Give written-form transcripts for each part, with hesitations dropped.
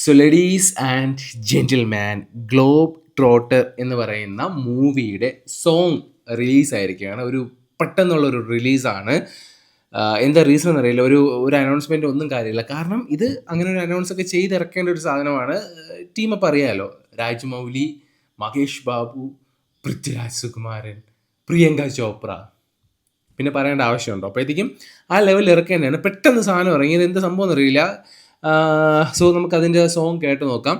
So ladies and gentleman, globe Trotter എന്ന് പറയുന്ന മൂവിയുടെ സോങ് റിലീസായിരിക്കുകയാണ്. ഒരു പെട്ടെന്നുള്ളൊരു റിലീസാണ്. എന്താ റീസൺ എന്നറിയില്ല. ഒരു അനൗൺസ്മെൻ്റ് ഒന്നും കാര്യമില്ല. കാരണം ഇത് അങ്ങനെ ഒരു അനൗൺസ് ഒക്കെ ചെയ്തിറക്കേണ്ട ഒരു സാധനമാണ്. ടീമപ്പ് അറിയാമല്ലോ, രാജ്മൗലി, മഹേഷ് ബാബു, പൃഥ്വിരാജ് സുകുമാരൻ, പ്രിയങ്ക ചോപ്ര, പിന്നെ പറയേണ്ട ആവശ്യമുണ്ടോ? അപ്പോഴത്തേക്കും ആ ലെവലിൽ ഇറക്കേണ്ടതാണ്. പെട്ടെന്ന് സാധനം ഇറങ്ങിയത് എന്ത് സംഭവം എന്നറിയില്ല. സോ നമുക്കതിൻ്റെ സോങ് കേട്ട് നോക്കാം.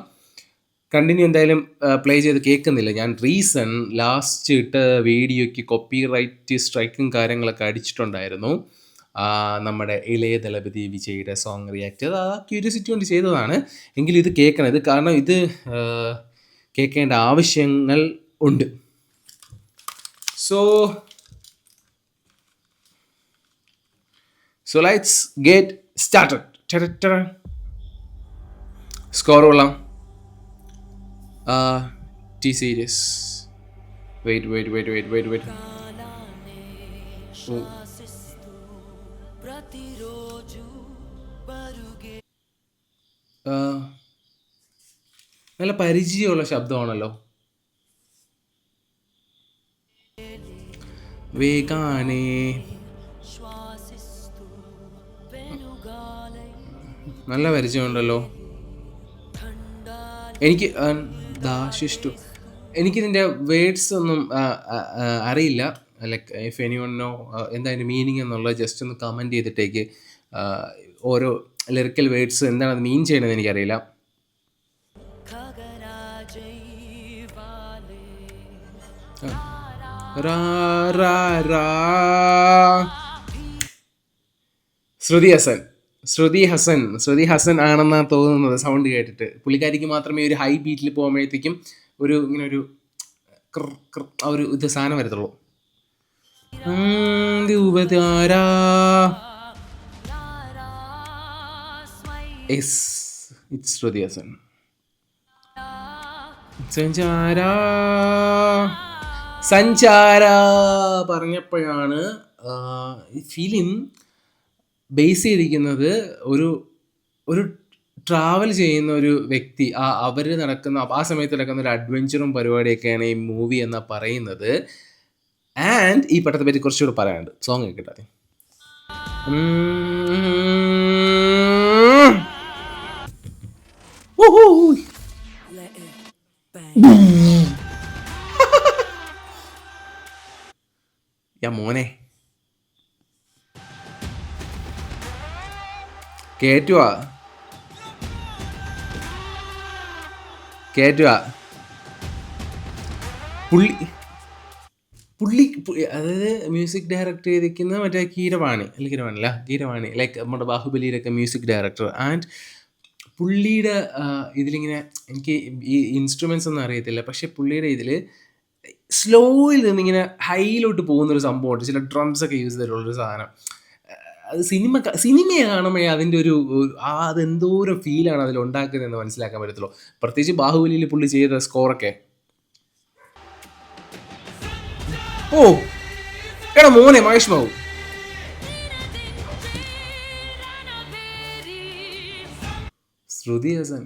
കണ്ടിന്യൂ എന്തായാലും പ്ലേ ചെയ്ത് കേൾക്കുന്നില്ല ഞാൻ. റീസൺ, ലാസ്റ്റ് ഇട്ട വീഡിയോയ്ക്ക് കോപ്പി റൈറ്റ് സ്ട്രൈക്കും കാര്യങ്ങളൊക്കെ അടിച്ചിട്ടുണ്ടായിരുന്നു. നമ്മുടെ ഇളയ ദളപതി വിജയുടെ സോങ് റിയാക്ട് ചെയ്ത് ആ ക്യൂരിയോസിറ്റി കൊണ്ട് ചെയ്തതാണ്. എങ്കിലും ഇത് കേൾക്കണം. ഇത് കാരണം ഇത് കേൾക്കേണ്ട ആവശ്യങ്ങൾ ഉണ്ട്. So let's get started. Score കൊള്ളാം. T series. Wait. നല്ല പരിചയമുള്ള ശബ്ദമാണല്ലോ. വേഗാനേ നല്ല പരിചയമുണ്ടല്ലോ. എനിക്ക് ദാശിഷ്ടു എനിക്കിതിൻ്റെ വേർഡ്സ് ഒന്നും അറിയില്ല. ലൈക്ക് ഇഫ് എനിവൺ നോ എന്താ അതിൻ്റെ മീനിങ് എന്നുള്ളത് ജസ്റ്റ് ഒന്ന് കമൻറ്റ് ചെയ്തിട്ടേക്ക്. ഓരോ ലിറിക്കൽ വേർഡ്സ് എന്താണ് അത് മീൻ ചെയ്യണമെന്ന് എനിക്കറിയില്ല. ശ്രുതി ഹസൻ ആണെന്നാണ് തോന്നുന്നത് സൗണ്ട് കേട്ടിട്ട്. പുള്ളിക്കാരിക്ക് മാത്രമേ ഒരു ഹൈ ബീറ്റിൽ പോകുമ്പോഴത്തേക്കും ഒരു ഇങ്ങനെ ഒരു ആ ഒരു ഇത് സാധനം വരത്തുള്ളൂ. ശ്രുതി ഹസൻ. സഞ്ചാര പറഞ്ഞപ്പോഴാണ് ഈ ഫിലിം ബേസ് ചെയ്തിരിക്കുന്നത് ഒരു ട്രാവൽ ചെയ്യുന്ന ഒരു വ്യക്തി, അവർ നടക്കുന്ന ആ സമയത്ത് നടക്കുന്ന ഒരു അഡ്വഞ്ചറും പരിപാടിയൊക്കെയാണ് ഈ മൂവി എന്നാ പറയുന്നത്. ആൻഡ് ഈ പടത്തെ പറ്റി കുറച്ചുകൂടെ പറയാനുണ്ട്. സോങ് കേൾക്കട്ടെ. മോനെ കേറ്റുവാ പുള്ളി അതായത് മ്യൂസിക് ഡയറക്ടർ ചെയ്തിരിക്കുന്ന മറ്റേ കീരവാണി ലൈക്ക് നമ്മുടെ ബാഹുബലിയിലൊക്കെ മ്യൂസിക് ഡയറക്ടർ. ആൻഡ് പുള്ളിയുടെ ഇതിലിങ്ങനെ എനിക്ക് ഈ ഇൻസ്ട്രുമെൻറ്റ്സ് ഒന്നും അറിയത്തില്ല, പക്ഷെ പുള്ളിയുടെ ഇതിൽ സ്ലോയിൽ നിന്നിങ്ങനെ ഹൈയിലോട്ട് പോകുന്നൊരു സംഭവമുണ്ട്. ചില ഡ്രംസ് ഒക്കെ യൂസ് ചെയ്തിട്ടുള്ളൊരു സാധനം. അത് സിനിമയെ കാണുമ്പോഴേ അതിൻ്റെ ഒരു അതെന്തോരം ഫീലാണ് അതിൽ ഉണ്ടാക്കുന്നതെന്ന് മനസ്സിലാക്കാൻ പറ്റത്തുള്ളൂ. പ്രത്യേകിച്ച് ബാഹുബലിയിൽ പുള്ളി ചെയ്ത സ്കോറൊക്കെ. എടാ മോനെ മഹേഷ് ബാബു, ശ്രുതി ഹസൻ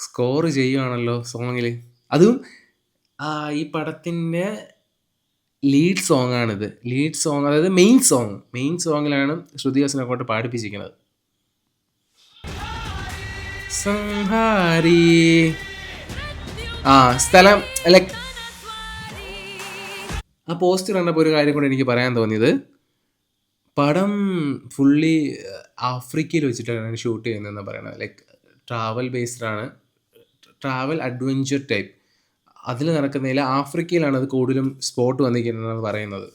സ്കോർ ചെയ്യുവാണല്ലോ സോങ്ങിൽ. അതും ഈ പടത്തിൻ്റെ ലീഡ് സോങ് ആണിത്. അതായത് മെയിൻ സോങ്ങിലാണ് ശ്രുതി ഹസനെ കൊണ്ട് പാടിപ്പിച്ചിരിക്കുന്നത്. സംഹാരി സ്ഥലം ലൈക്ക് ആ പോസ്റ്റർ കണ്ടപ്പോൾ ഒരു കാര്യം കൂടെ എനിക്ക് പറയാൻ തോന്നിയത്, പടം ഫുള്ളി ആഫ്രിക്കയിൽ വെച്ചിട്ടാണ് ഷൂട്ട് ചെയ്യുന്നതെന്ന് പറയണത്. ലൈക്ക് ട്രാവൽ ബേസ്ഡാണ്, ട്രാവൽ അഡ്വഞ്ചർ ടൈപ്പ്. അതിൽ നടക്കുന്നതിൽ ആഫ്രിക്കയിലാണ് അത് കൂടുതലും സ്പോട്ട് വന്നിരിക്കുന്നതെന്ന് പറയുന്നത്.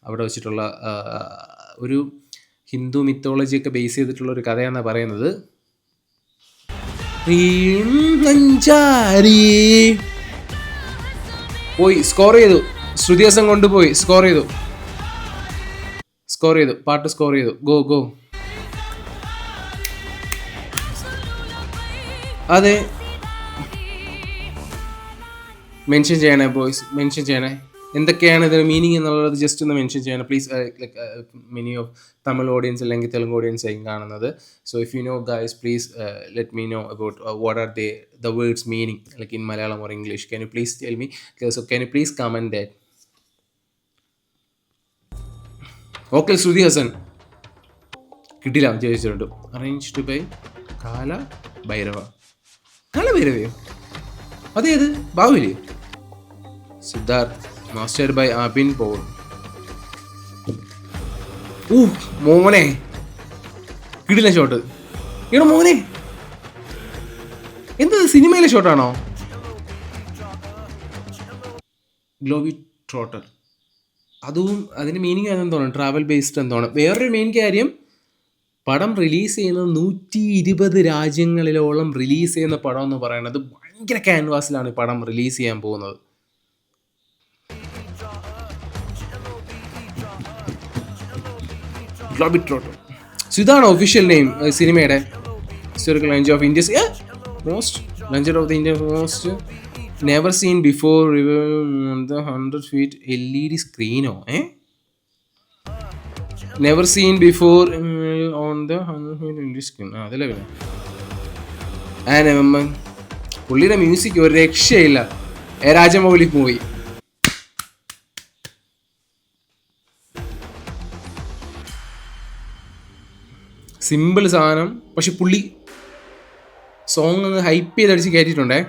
അവിടെ വെച്ചിട്ടുള്ള ഒരു ഹിന്ദു മിത്തോളജിയൊക്കെ ബേസ് ചെയ്തിട്ടുള്ള ഒരു കഥയാണെന്നാണ് പറയുന്നത്. പോയി സ്കോർ ചെയ്തു, ശ്രുതി ഹസൻ കൊണ്ടുപോയി സ്കോർ ചെയ്തു, പാട്ട് സ്കോർ ചെയ്തു. ഗോ അതെ, മെൻഷൻ ചെയ്യണേ ബോയ്സ്, മെൻഷൻ ചെയ്യണേ. എന്തൊക്കെയാണ് ഇതിന് മീനിങ് എന്നുള്ളത് ജസ്റ്റ് ഒന്ന് മെൻഷൻ ചെയ്യണം please. Like many of Tamil audience അല്ലെങ്കിൽ തെലുങ്ക് ഓഡിയൻസ് ആയിരിക്കും കാണുന്നത്. So if you know guys please let me know about what are the words meaning like in Malayalam or English. Can you please tell me? So can you please comment that. Okay, Shruti Haasan കിട്ടില്ല ചോദിച്ചിട്ടുണ്ട്. Arranged by Kala Bhairava. Kala ഭൈരവയോ? അതേത് ബാഹുലി? Siddharth master by Abin Paul. മോനെ കിടില shot. ഇവിടെ മോനെ എന്ത് സിനിമയിലെ ഷോട്ടാണോ? ഗ്ലോബി ട്രോട്ടർ. അതും അതിൻ്റെ മീനിങ് അതെന്ന് തോന്നുന്നു ട്രാവൽ ബേസ്ഡ് എന്ന് തോന്നുന്നു. വേറൊരു മെയിൻ കാര്യം, പടം റിലീസ് ചെയ്യുന്നത് 120 രാജ്യങ്ങളിലോളം റിലീസ് ചെയ്യുന്ന പടം എന്ന് പറയുന്നത് ഭയങ്കര ക്യാൻവാസിലാണ് ഈ പടം റിലീസ് ചെയ്യാൻ പോകുന്നത്. Globetrotter. സോ ഇതാണ് ഒഫീഷ്യൽ നെയിം സിനിമയുടെ. Historical launch of India's most launcher of the India most never seen before 100 feet LED സ്ക്രീനോ? Never seen before on the 100 feet LED screen. അതല്ലേ പിന്നെ പുള്ളിയുടെ മ്യൂസിക് ഒരു രക്ഷയില്ല. രാജമൗലി മൂവി. സിമ്പിൾ സാധനം, പക്ഷെ പുള്ളി സോങ് അങ്ങ് ഹൈപ്പ് ചെയ്തടിച്ച് കയറ്റിയിട്ടുണ്ടേ.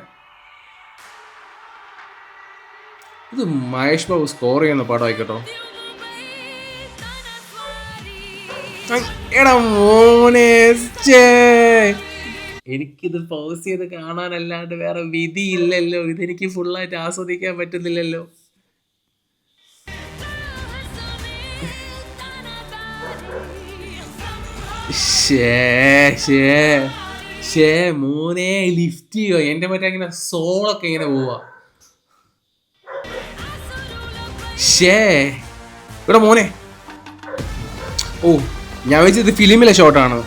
ഇത് മഹേഷ് ബാബു സ്കോർ ചെയ്യുന്ന പടം ആയിക്കോട്ടോ. എടാ മോനെ, എനിക്കിത് പൗസ് ചെയ്ത് കാണാനല്ലാണ്ട് വേറെ വിധിയില്ലല്ലോ. ഇതെനിക്ക് ഫുള്ളായിട്ട് ആസ്വദിക്കാൻ പറ്റുന്നില്ലല്ലോ. മോനെ ലിഫ്റ്റ് ചെയ്യോ എന്റെ മറ്റേ ഇങ്ങനെ സോളൊക്കെ ഇങ്ങനെ പോവാ. ഇവിടെ മോനെ. ഞാൻ വെച്ചത് ഫിലിമിലെ ഷോട്ടാണ്.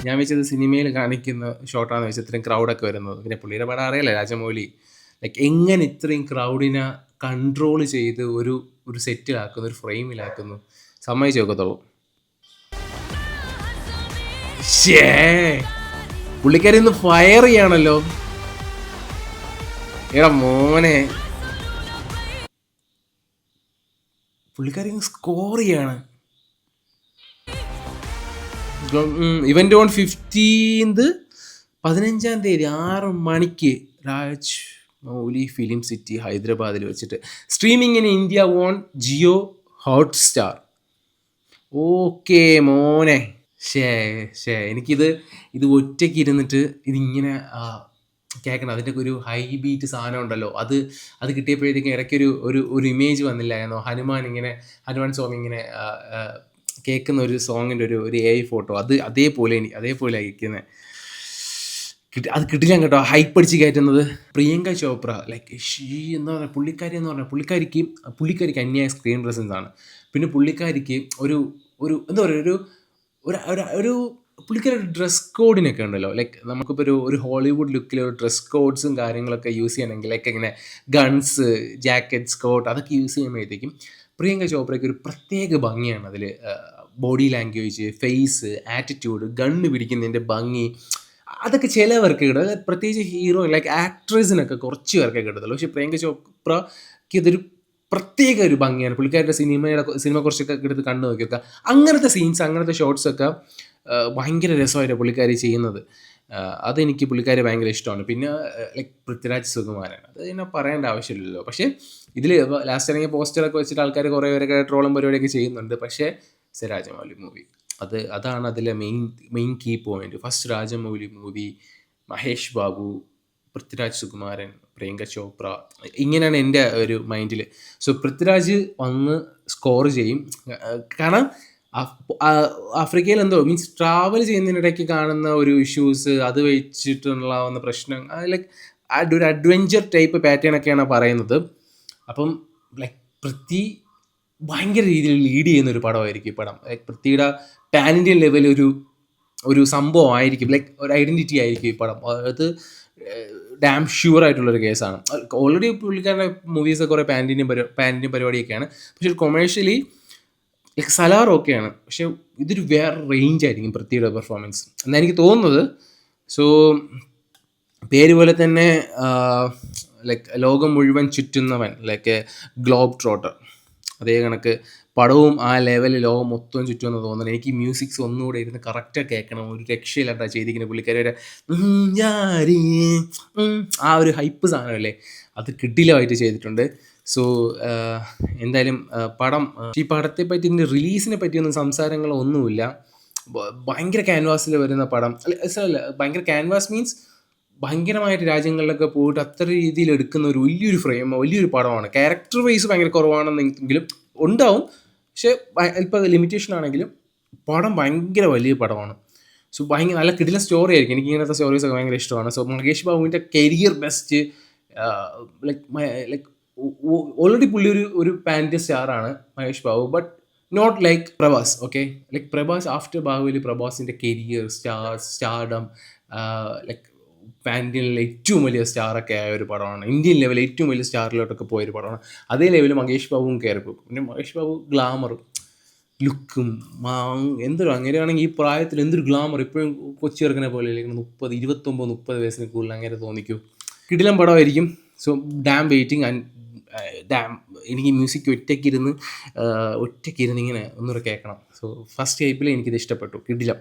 ഞാൻ വെച്ചത് സിനിമയിൽ കാണിക്കുന്ന ഷോട്ടാണെന്ന് വെച്ചാൽ ഇത്രയും ക്രൗഡൊക്കെ വരുന്നത്. പിന്നെ പുള്ളിയുടെ പടം അറിയാലേ രാജമൗലി. ലൈക്ക് എങ്ങനെ ഇത്രയും ക്രൗഡിനെ കൺട്രോൾ ചെയ്ത് ഒരു സെറ്റിലാക്കുന്നു, ഒരു ഫ്രെയിമിലാക്കുന്നു. സമ്മതിച്ചു നോക്കത്തുള്ളൂ. പുള്ളിക്കാരി ഇന്ന് ഫയർ ചെയ്യാണല്ലോ. എടാ മോനെ, പുള്ളിക്കാരി സ്കോർ ചെയ്യാണ്. ഇവന്റ് ഓൺ 15th 15-ാം തീയതി 6 മണിക്ക് രാജമൗലി ഫിലിം സിറ്റി ഹൈദരാബാദിൽ വെച്ചിട്ട്. Streaming in India on Jio Hotstar. Okay മോനെ. എനിക്കിത് ഒറ്റയ്ക്ക് ഇരുന്നിട്ട് ഇതിങ്ങനെ കേൾക്കണം. അതിൻ്റെ ഒരു ഹൈ ബീറ്റ് സാധനം ഉണ്ടല്ലോ, അത് കിട്ടിയപ്പോഴത്തേക്കും ഇടയ്ക്കൊരു ഇമേജ് വന്നില്ലായിരുന്നോ? ഹനുമാൻ സോങ് ഇങ്ങനെ കേൾക്കുന്ന ഒരു സോങ്ങിൻ്റെ ഒരു AI ഫോട്ടോ. അതേപോലെ അയക്കുന്നത്. അത് കിട്ടില്ല കേട്ടോ. ഹൈപ്പ് അടിച്ച് കയറ്റുന്നത് പ്രിയങ്ക ചോപ്ര. ലൈക്ക് എന്താ പറയുക, പുള്ളിക്കാരിക്ക് അന്യായ സ്ക്രീൻ പ്രസൻസ് ആണ്. പിന്നെ പുള്ളിക്കാരിക്ക് എന്താ പറയുക, ഒരു പുള്ളിക്കാരുടെ ഡ്രസ് കോഡിനൊക്കെ ഉണ്ടല്ലോ. ലൈക്ക് നമുക്കിപ്പോൾ ഒരു ഹോളിവുഡ് ലുക്കിൽ ഒരു ഡ്രസ് കോഡ്സും കാര്യങ്ങളൊക്കെ യൂസ് ചെയ്യണമെങ്കിൽ ലൈക്ക് ഇങ്ങനെ ഗൺസ്, ജാക്കറ്റ്, സ്കേർട്ട് അതൊക്കെ യൂസ് ചെയ്യുമ്പോഴത്തേക്കും പ്രിയങ്ക ചോപ്രയ്ക്ക് ഒരു പ്രത്യേക ഭംഗിയാണ് അതിൽ. Body language, face, attitude, gun പിടിക്കുന്നതിൻ്റെ ഭംഗി, അതൊക്കെ ചിലവർക്ക് കിട്ടും. പ്രത്യേകിച്ച് ഹീറോ ലൈക്ക് ആക്ട്രസിനൊക്കെ കുറച്ച് പേർക്കെ കിട്ടത്തുള്ളൂ. പക്ഷേ പ്രിയങ്ക ചോപ്രയ്ക്ക് ഇതൊരു പ്രത്യേക ഒരു ഭംഗിയാണ്. പുള്ളിക്കാരുടെ സിനിമ കുറച്ചൊക്കെ എടുത്ത് കണ്ടു നോക്കിയൊക്കെ അങ്ങനത്തെ സീൻസ്, അങ്ങനത്തെ ഷോട്ട്സൊക്കെ ഭയങ്കര രസമായിട്ട് പുള്ളിക്കാരി ചെയ്യുന്നത്. അതെനിക്ക് പുള്ളിക്കാരി ഭയങ്കര ഇഷ്ടമാണ്. പിന്നെ ലൈക്ക് പൃഥ്വിരാജ് സുകുമാരൻ, അത് തന്നെ പറയേണ്ട ആവശ്യമില്ലല്ലോ. പക്ഷേ ഇതിൽ ലാസ്റ്റ് ഇറങ്ങിയ പോസ്റ്ററൊക്കെ വെച്ചിട്ട് ആൾക്കാർ കുറേ പേരൊക്കെ ട്രോളും പരിപാടിയൊക്കെ ചെയ്യുന്നുണ്ട്. പക്ഷേ രാജമൗലി മൂവി അതാണ് അതിലെ main key point. First Rajamouli movie, Mahesh Babu, Prithviraj Sukumaran, Priyanka Chopra, ഇങ്ങനെയാണ് എൻ്റെ ഒരു മൈൻഡിൽ. സോ പൃഥ്വിരാജ് വന്ന് സ്കോർ ചെയ്യും. കാരണം ആഫ്രിക്കയിൽ മീൻസ് ട്രാവൽ ചെയ്യുന്നതിനിടയ്ക്ക് കാണുന്ന ഒരു ഇഷ്യൂസ്, അത് വെച്ചിട്ടുണ്ടാവുന്ന പ്രശ്നം, ലൈക്ക് ഒരു അഡ്വഞ്ചർ ടൈപ്പ് പാറ്റേൺ ഒക്കെയാണ് പറയുന്നത്. അപ്പം ലൈക്ക് പൃഥ്വി ഭയങ്കര രീതിയിൽ ലീഡ് ചെയ്യുന്ന ഒരു പടമായിരിക്കും ഈ പടം. ലൈക്ക് പൃഥ്വിയുടെ പാൻ ഇന്ത്യൻ ലെവൽ ഒരു സംഭവം ആയിരിക്കും. ലൈക്ക് ഒരു ഐഡൻറ്റിറ്റി ആയിരിക്കും ഈ പടം. അത് ഡാം ഷ്യൂർ ആയിട്ടുള്ളൊരു കേസാണ്. ഓൾറെഡി പുള്ളിക്കാരുടെ മൂവീസ് കുറേ പാൻറ്റിൻ്റെയും പരിപാടിയൊക്കെയാണ്. പക്ഷേ കൊമേഴ്ഷ്യലി ലൈക്ക് സലാർ ഓക്കെയാണ്. പക്ഷെ ഇതൊരു വേറെ റേഞ്ച് ആയിരിക്കും പൃഥ്വിയുടെ പെർഫോമൻസ് എന്നാണ് എനിക്ക് തോന്നുന്നത്. സോ പേര് പോലെ തന്നെ ലൈക്ക് ലോകം മുഴുവൻ ചുറ്റുന്നവൻ, ലൈക്ക് ഗ്ലോബ് ട്രോട്ടർ, അതേ കണക്ക് പടവും ആ ലെവലിൽ ലോകം മൊത്തം ചുറ്റുമെന്ന് തോന്നുന്നു. എനിക്ക് മ്യൂസിക്സ് ഒന്നുകൂടെ ഇരുന്ന് കറക്റ്റാಗಿ കേൾക്കണം. ഒരു രക്ഷയില്ലാണ്ടാണ് ചെയ്തിരിക്കുന്നത് പുള്ളിക്കാരുടെ ഞാരി ആ ഒരു ഹൈപ്പ് സാധനമല്ലേ, അത് കിടിലമായിട്ട് ചെയ്തിട്ടുണ്ട്. സോ എന്തായാലും പടം, ഈ പടത്തെ പറ്റി ഇതിൻ്റെ റിലീസിനെ പറ്റിയൊന്നും സംസാരങ്ങളൊന്നുമില്ല. ഭയങ്കര ക്യാൻവാസിൽ വരുന്ന പടം അല്ല, ഭയങ്കര ക്യാൻവാസ് മീൻസ് ഭയങ്കരമായിട്ട് രാജ്യങ്ങളിലൊക്കെ പോയിട്ട് അത്ര രീതിയിൽ എടുക്കുന്ന ഒരു വലിയൊരു ഫ്രെയിം, വലിയൊരു പടമാണ്. ക്യാരക്ടർ വൈസ് ഭയങ്കര കുറവാണെന്നെങ്കിലും ഉണ്ടാവും, പക്ഷേ ഇപ്പോൾ ലിമിറ്റേഷൻ ആണെങ്കിലും പടം ഭയങ്കര വലിയ പടമാണ്. സോ ഭയങ്കര നല്ല കിടിലൻ സ്റ്റോറി ആയിരിക്കും. എനിക്ക് ഇങ്ങനത്തെ സ്റ്റോറീസൊക്കെ ഭയങ്കര ഇഷ്ടമാണ്. സോ മഹേഷ് ബാബുവിൻ്റെ കരിയർ ബെസ്റ്റ്, ലൈക്ക് ഓൾറെഡി പുള്ളി ഒരു പാൻ ഇന്ത്യ സ്റ്റാറാണ് Mahesh Babu, but not like Prabhas. Okay, like Prabhas after Baahubali, പ്രഭാസിൻ്റെ കരിയർ സ്റ്റാർഡം, ലൈക്ക് പാൻ ഇന്ത്യയിലെ ഏറ്റവും വലിയ സ്റ്റാറൊക്കെ ആയ ഒരു പടമാണ്. ഇന്ത്യൻ ലെവലിൽ ഏറ്റവും വലിയ സ്റ്റാറിലോട്ടൊക്കെ പോയൊരു പടമാണ്. അതേ ലെവലിൽ മഹേഷ് ബാബുവും കയറിപ്പോയി. പിന്നെ മഹേഷ് ബാബു ഗ്ലാമറും ലുക്കും എന്തൊരു, അങ്ങനെയാണെങ്കിൽ ഈ പ്രായത്തിൽ എന്തൊരു ഗ്ലാമർ, ഇപ്പോഴും കൊച്ചി ഇറക്കുന്ന പോലെ 29-30 വയസ്സിന് കൂടുതൽ അങ്ങനെ തോന്നിക്കൂ. കിടിലം പടമായിരിക്കും. So damn waiting and damn എനിക്ക് മ്യൂസിക് ഒറ്റയ്ക്കിരുന്ന് ഇങ്ങനെ ഒന്നുകൂടെ കേൾക്കണം. സോ ഫസ്റ്റ് ടൈപ്പിൽ എനിക്കിത് ഇഷ്ടപ്പെട്ടു, കിടിലം.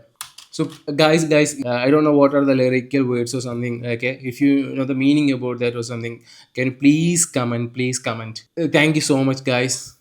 So guys, I don't know what are the lyrical words or something. Okay, if you know the meaning about that or something, can you please comment? Thank you so much, guys.